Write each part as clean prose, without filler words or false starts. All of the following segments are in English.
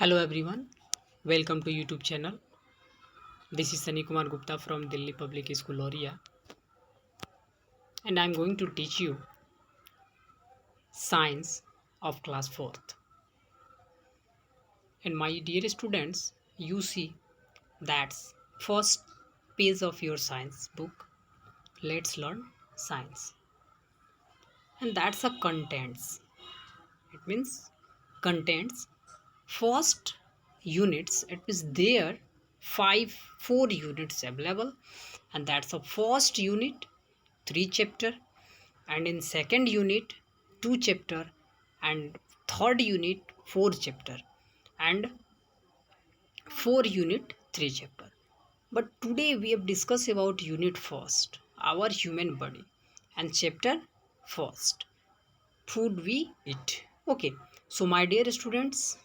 Hello everyone, welcome to YouTube channel. This is Sunny Kumar Gupta from Delhi Public School Oria, and I am going to teach you science of class 4th. And my dear students, you see that's first page of your science book. Let's learn science. And that's a contents. It means contents first units. It means there four units available, and that's the first unit 3 chapter, and in second unit 2 chapter, and third unit 4 chapter, and 4 unit 3 chapter. But today we have discussed about unit first, our human body, and chapter first, food we eat. Okay, so my dear students,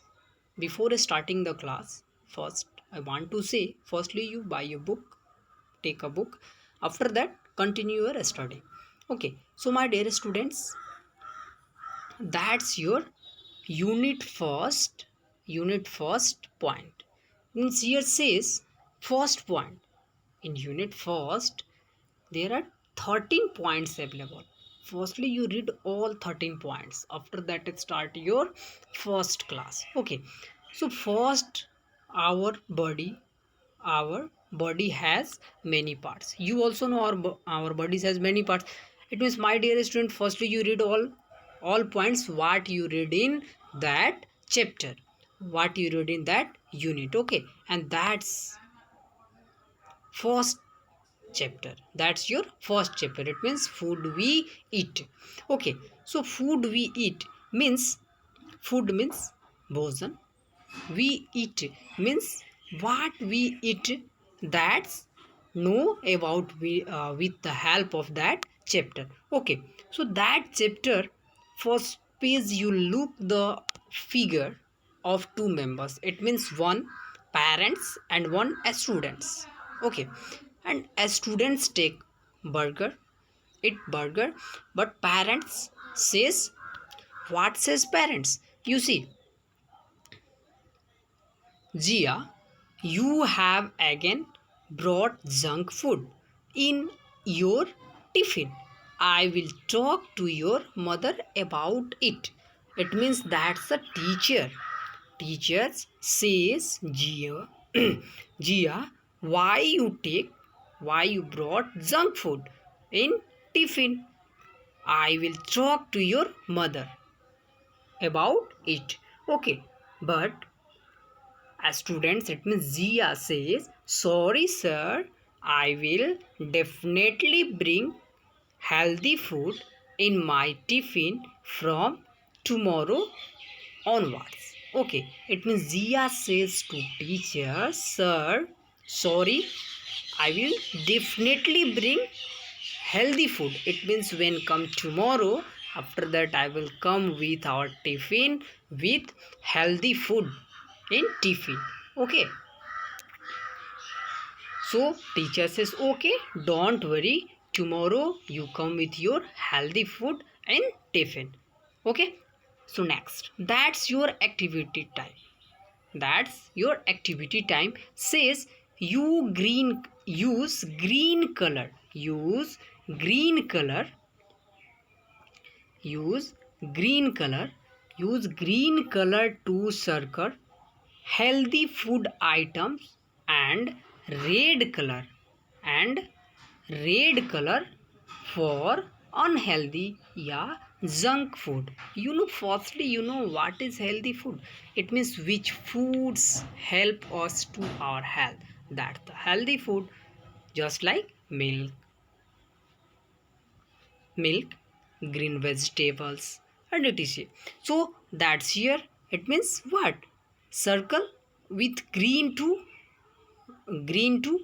before starting the class, first I want to say, firstly you buy a book, take a book, after that continue your study. Okay, so my dear students, that's your unit first point. Means here says first point. In unit first there are 13 points available. Firstly you read all 13 points, after that start your first class. Okay, so first, our body has many parts. You also know our bodies has many parts. It means, my dear student, firstly you read all points what you read in that chapter, what you read in that unit. Okay, and that's first chapter, that's your first chapter. It means food we eat. Okay, so food we eat means, food means bhojan, we eat means what we eat. That's know about we with the help of that chapter. Okay, so that chapter first page you look the figure of two members. It means one parents and one students. Okay, and students take burger, eat burger, but parents says, what says parents? You see, Jia, you have again brought junk food in your tiffin. I will talk to your mother about it. It means that's a teacher. Teacher says, Jia, Jia, why you brought junk food in tiffin? I will talk to your mother about it. Okay, but as students, it means Zia says, sorry sir, I will definitely bring healthy food in my tiffin from tomorrow onwards. Okay, it means Zia says to teacher, sir, sorry, I will definitely bring healthy food. It means when come tomorrow, after that I will come with our tiffin with healthy food in tiffin. Okay, so teacher says, okay, don't worry, tomorrow you come with your healthy food in tiffin. Okay, so next, that's your activity time. That's your activity time. Says use green color, green color use green color use green color to circle healthy food items, and red color and red color for unhealthy, yeah, junk food. Firstly what is healthy food. It means which foods help us to our health. That's the healthy food. Just like milk, green vegetables, and etc. So that's here. It means what? Circle with green to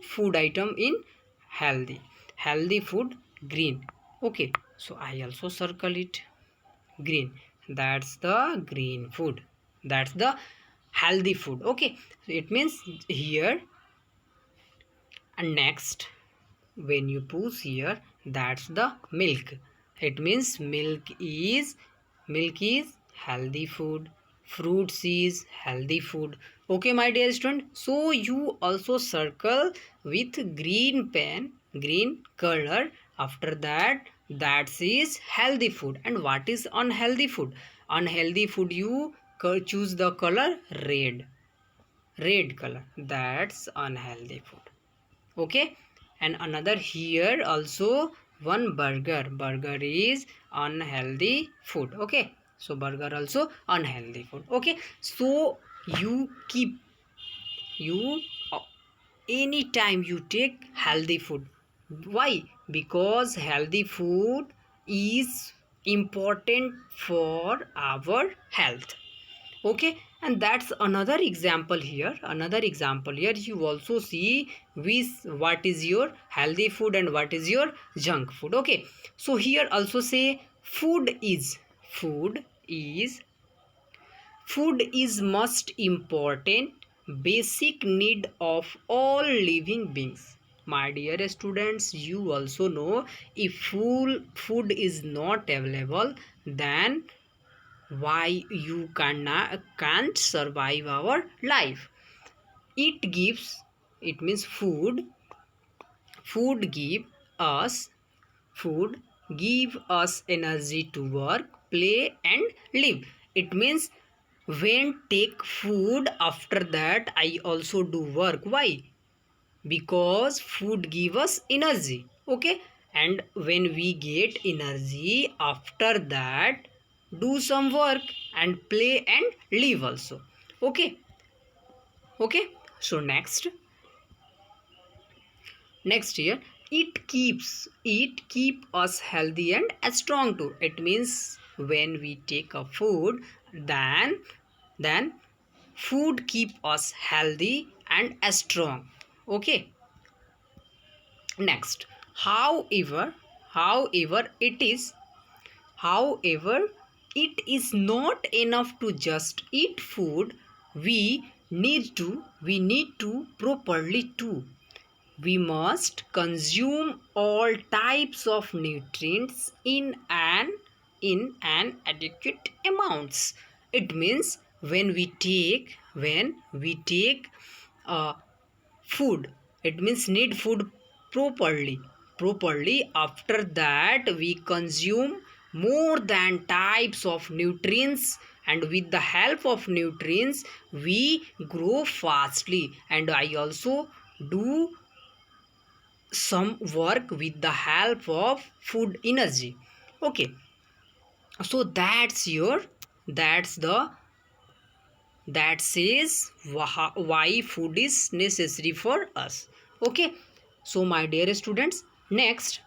food item in healthy food, green. Okay, so I also circle it green. That's the green food. That's the healthy food. Okay, so it means here. And next, when you push here, that's the milk. It means milk is healthy food fruits is healthy food. Okay, my dear student. So you also circle with green pen, green color. After that, that is healthy food. And what is unhealthy food? Unhealthy food, you choose the color red. Red color. That's unhealthy food. Okay, and another here also one burger. Burger is unhealthy food. Okay, so burger also unhealthy food. Okay, so you keep you uh, anytime you take healthy food. Why? Because healthy food is important for our health. Okay, and that's another example here. Another example here, you also see with what is your healthy food and what is your junk food. Okay, so here also say food is most important basic need of all living beings. My dear students, you also know, if food is not available, then why you can't survive our life. It means us food give us energy to work, play and live. It means when take food, after that I also do work. Why? Because food give us energy. Okay, and when we get energy, after that do some work and play and live also. Okay. Okay, so next year, it keep us healthy and strong too. It means when we take a food, then food keep us healthy and strong. Okay, next, however however it is not enough to just eat food. We need to properly too. We must consume all types of nutrients in an adequate amounts. It means when we take food, it means need food properly. After that we consume more than types of nutrients, and with the help of nutrients we grow fastly, and I also do some work with the help of food energy. Okay, so that says why food is necessary for us. Okay, so my dear students, next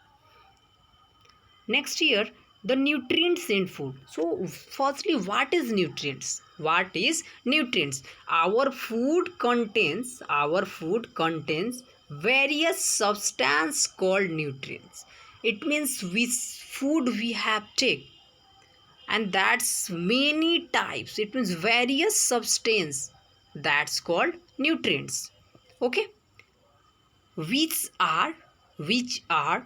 year, the nutrients in food. So firstly, what is nutrients? Our food contains various substance called nutrients. It means which food we have take, and that's many types. It means various substance, that's called nutrients. Okay, which are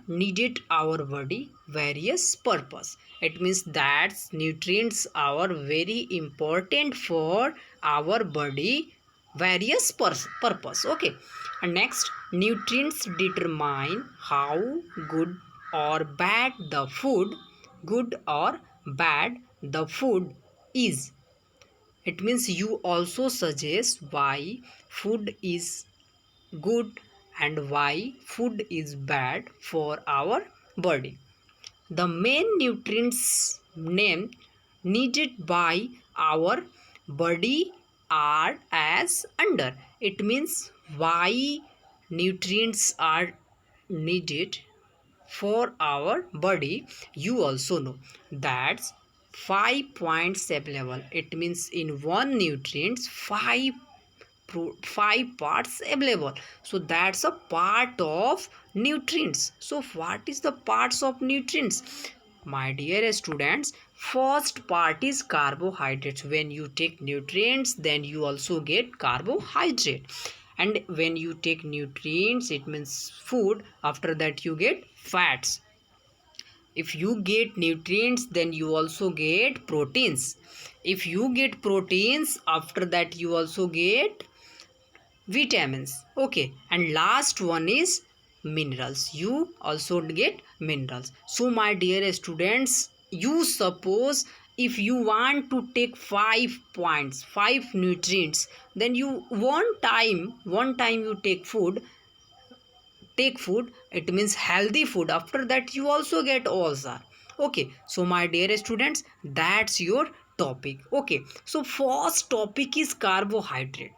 needed our body various purpose. It means that nutrients are very important for our body various purpose. Okay, and next, nutrients determine how good or bad the food is. It means you also suggest why food is good and why food is bad for our body. The main nutrients named needed by our body are as under. It means why nutrients are needed for our body. You also know that's 5 points available. It means in one nutrients 5 parts available. So that's a part of nutrients. So what is the parts of nutrients? My dear students, first part is carbohydrates. When you take nutrients, then you also get carbohydrate. And when you take nutrients, it means food, after that you get fats. If you get nutrients, then you also get proteins. If you get proteins, after that you also get vitamins. Okay, and last one is minerals. You also get minerals. So my dear students, you suppose if you want to take 5 points, 5 nutrients, then you one time you take food, it means healthy food. After that you also get all sir. Okay, so my dear students, that's your topic. Okay, so first topic is carbohydrate.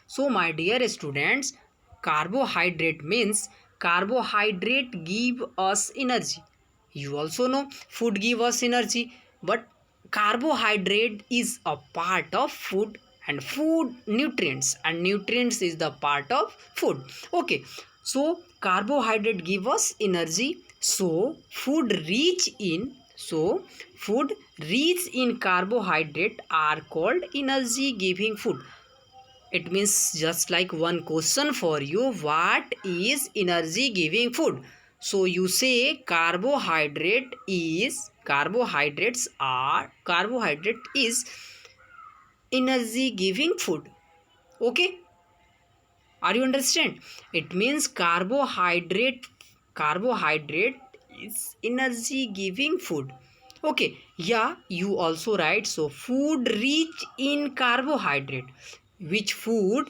So my dear students, carbohydrate means carbohydrate give us energy. You also know food give us energy, but carbohydrate is a part of food, and food nutrients, and nutrients is the part of food. Okay, so carbohydrate give us energy. So food rich in carbohydrate are called energy giving food. It means just like one question for you, what is energy giving food? So you say carbohydrate is energy giving food. Okay, are you understand? It means carbohydrate is energy giving food. Okay, yeah, you also write. So food rich in carbohydrate. Which food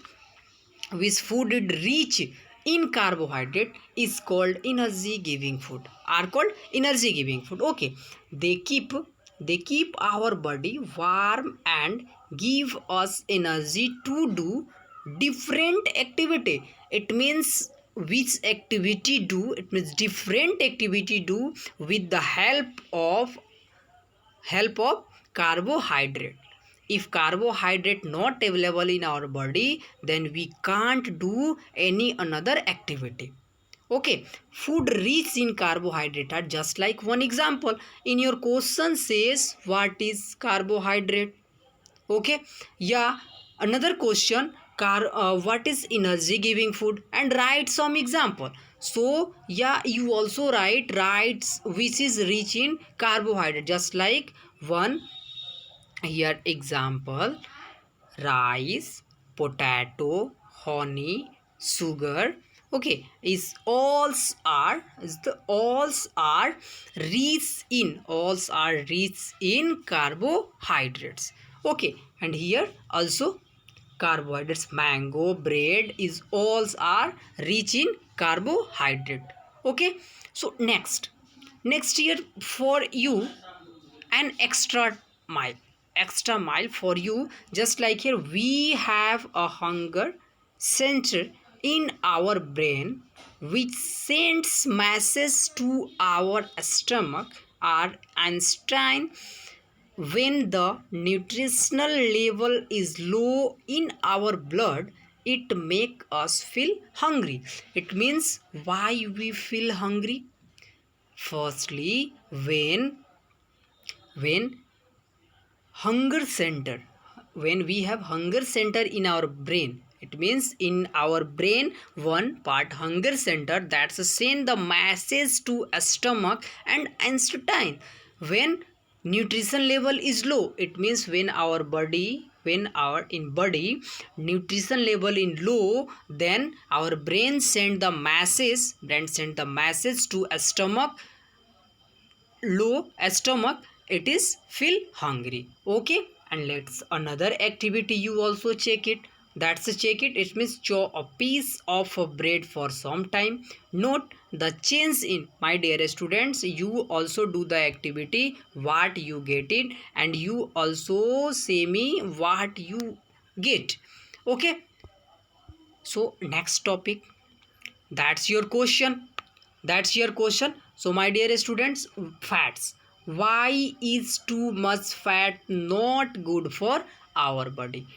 which food is rich in carbohydrate is called energy giving food, are called energy giving food. Okay, they keep our body warm and give us energy to do different activity. It means which activity do, it means different activity do with the help of carbohydrate. If carbohydrate not available in our body, then we can't do any another activity. Okay, food rich in carbohydrate are just like one example. In your question says what is carbohydrate. Okay, yeah, another question, what is energy giving food, and write some example. So yeah, you also writes which is rich in carbohydrate, just like one here example: rice, potato, honey, sugar. Okay, alls are rich in carbohydrates. Okay, and here also carbohydrates, mango, bread is alls are rich in carbohydrate. Okay, so next year for you an extra mile for you. Just like here we have a hunger center in our brain which sends messages to our stomach or Einstein. When the nutritional level is low in our blood, it make us feel hungry. It means why we feel hungry. Firstly, when hunger center, when we have hunger center in our brain, it means in our brain one part hunger center that's send the message to stomach and intestine. When nutrition level is low, it means when our in body nutrition level in low, then our brain send the message to stomach. Low stomach, it is feel hungry. Okay, and let's another activity, you also check it. That's a check it. It means chew a piece of bread for some time. Note the change in, my dear students, you also do the activity what you get it, and you also say me what you get. Okay, so next topic, that's your question. So my dear students, fats. Why is too much fat not good for our body?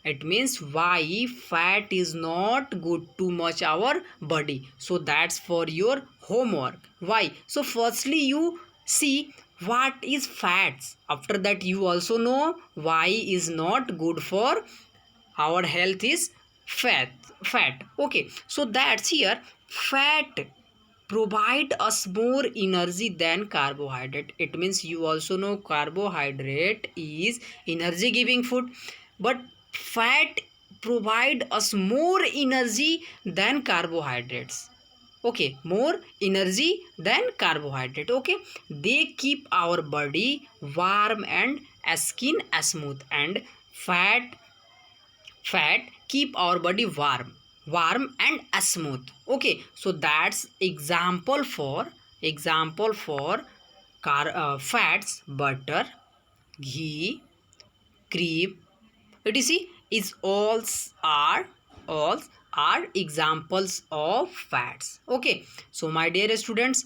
It means why fat is not good too much our body. So that's for your homework. Why? So firstly you see what is fats. After that you also know why is not good for our health is fat. Okay, so that's here fat. provide us more energy than carbohydrate. It means you also know carbohydrate is energy giving food, but fat provide us more energy than carbohydrates. Okay, more energy than carbohydrate. Okay, they keep our body warm and skin smooth, and fat fat keep our body warm and smooth. Okay, so that's example for fats: butter, ghee, cream, etc. is all are examples of fats. Okay, so my dear students,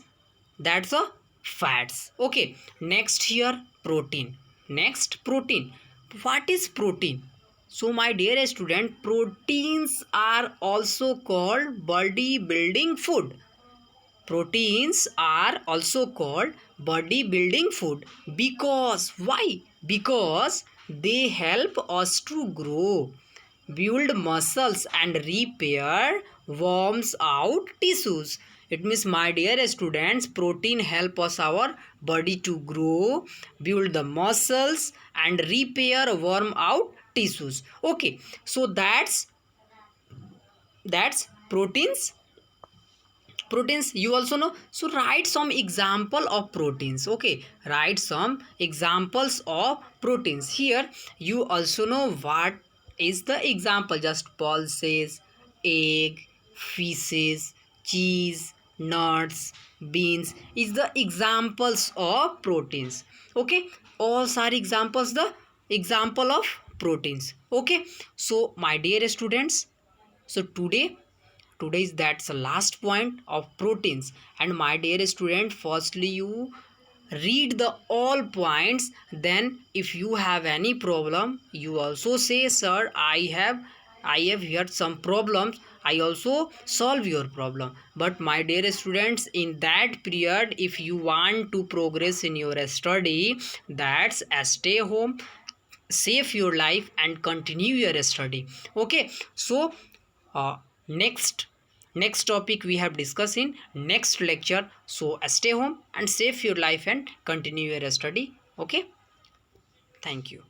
that's a fats. Okay, next here, protein. Next, protein. What is protein? So my dear student, proteins are also called body building food. Proteins are also called bodybuilding food because why? Because they help us to grow, build muscles, and repair worms out tissues. It means, my dear students, protein help us our body to grow, build the muscles, and repair worm out tissues. Okay, so that's proteins you also know. So write some example of proteins. Okay, write some examples of proteins. Here you also know what is the example. Just pulses, egg, fishes, cheese, nuts, beans is the examples of proteins. Okay, all are examples, the example of proteins. Okay, so my dear students, so today's that's the last point of proteins. And my dear student, firstly you read the all points, then if you have any problem you also say, sir, I have heard some problems, I also solve your problem. But my dear students, in that period, if you want to progress in your study, that's stay home, save your life, and continue your study. Okay, so uh, next next topic we have discussed in next lecture. So stay home and save your life and continue your study. Okay, thank you.